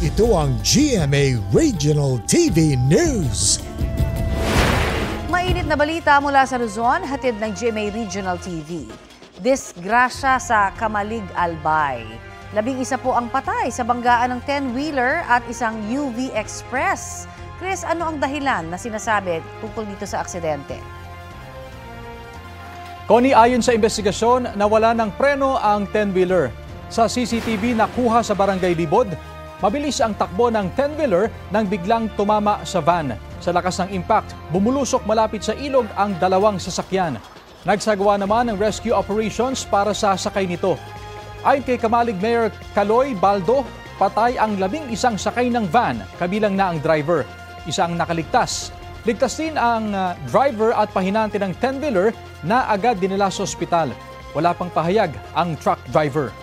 Ito ang GMA Regional TV News. Mainit na balita mula sa Luzon, hatid ng GMA Regional TV. Disgrasya sa Kamalig, Albay. 11 po ang patay sa banggaan ng 10-wheeler at isang UV Express. Chris, ano ang dahilan na sinasabi tungkol dito sa aksidente? Connie, ayon sa investigasyon, nawala ng preno ang 10-wheeler. Sa CCTV nakuha sa Barangay Libod, mabilis ang takbo ng 10-wheeler nang biglang tumama sa van. Sa lakas ng impact, bumulusok malapit sa ilog ang dalawang sasakyan. Nagsagawa naman ng rescue operations para sa sakay nito. Ayon kay Kamalig Mayor Caloy Baldo, patay ang 11 sakay ng van, kabilang na ang driver. Isa ang nakaligtas. Ligtas din ang driver at pahinante ng 10-wheeler na agad dinala sa ospital. Wala pang pahayag ang truck driver.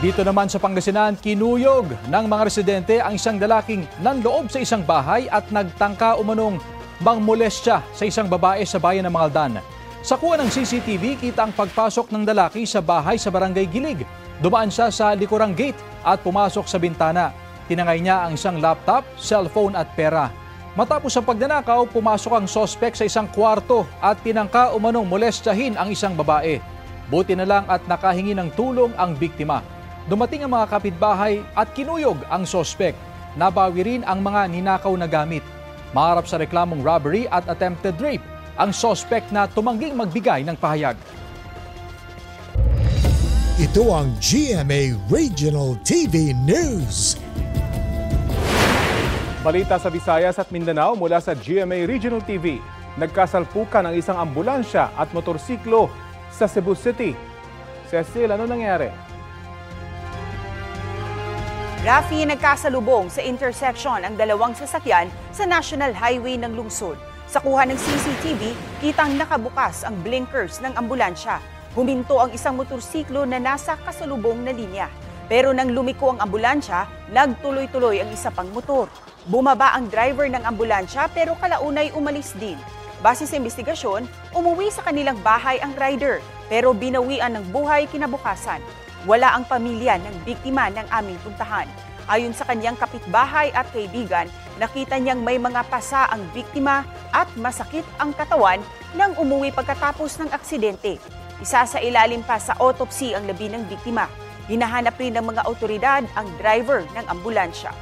Dito naman sa Pangasinan, kinuyog ng mga residente ang isang lalaking nanloob sa isang bahay at nagtangka umanong mangmolestya sa isang babae sa bayan ng Mangaldan. Sa kuha ng CCTV, kita ang pagpasok ng lalaki sa bahay sa Barangay Gilig. Dumaan siya sa likurang gate at pumasok sa bintana. Tinangay niya ang isang laptop, cellphone at pera. Matapos ang pagnanakaw, pumasok ang sospek sa isang kwarto at tinangka umanong molestyahin ang isang babae. Buti na lang at nakahingi ng tulong ang biktima. Dumating ang mga kapitbahay at kinuyog ang sospek. Nabawi rin ang mga ninakaw na gamit. Maharap sa reklamong robbery at attempted rape ang sospek na tumangging magbigay ng pahayag. Ito ang GMA Regional TV News. Balita sa Visayas at Mindanao mula sa GMA Regional TV. Nagkasalpukan ang isang ambulansya at motorsiklo sa Cebu City. Cecil, ano nangyari? Rafi, nagkasalubong sa intersection ang dalawang sasakyan sa National Highway ng lungsod. Sa kuha ng CCTV, kitang nakabukas ang blinkers ng ambulansya. Huminto ang isang motorsiklo na nasa kasalubong na linya. Pero nang lumiko ang ambulansya, nagtuloy-tuloy ang isa pang motor. Bumaba ang driver ng ambulansya pero kalaunay umalis din. Base sa investigasyon, umuwi sa kanilang bahay ang rider pero binawian ng buhay kinabukasan. Wala ang pamilya ng biktima ng aming puntahan. Ayon sa kanyang kapitbahay at kaibigan, nakita niyang may mga pasa ang biktima at masakit ang katawan nang umuwi pagkatapos ng aksidente. Isa sa ilalim pa sa autopsy ang labi ng biktima. Hinahanap rin ng mga otoridad ang driver ng ambulansya.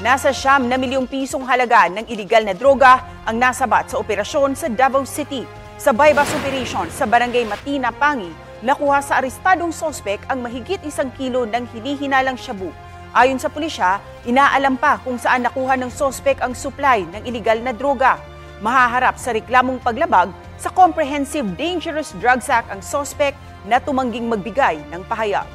Nasa 9 milyong pisong halaga ng iligal na droga ang nasabat sa operasyon sa Davao City. Sa bypass operation sa Barangay Matina, Pangi, nakuha sa arestadong sospek ang mahigit 1 kilo ng hinihinalang shabu. Ayon sa pulisya, inaalam pa kung saan nakuha ng sospek ang supply ng iligal na droga. Mahaharap sa reklamong paglabag sa Comprehensive Dangerous Drugs Act ang sospek na tumangging magbigay ng pahayag.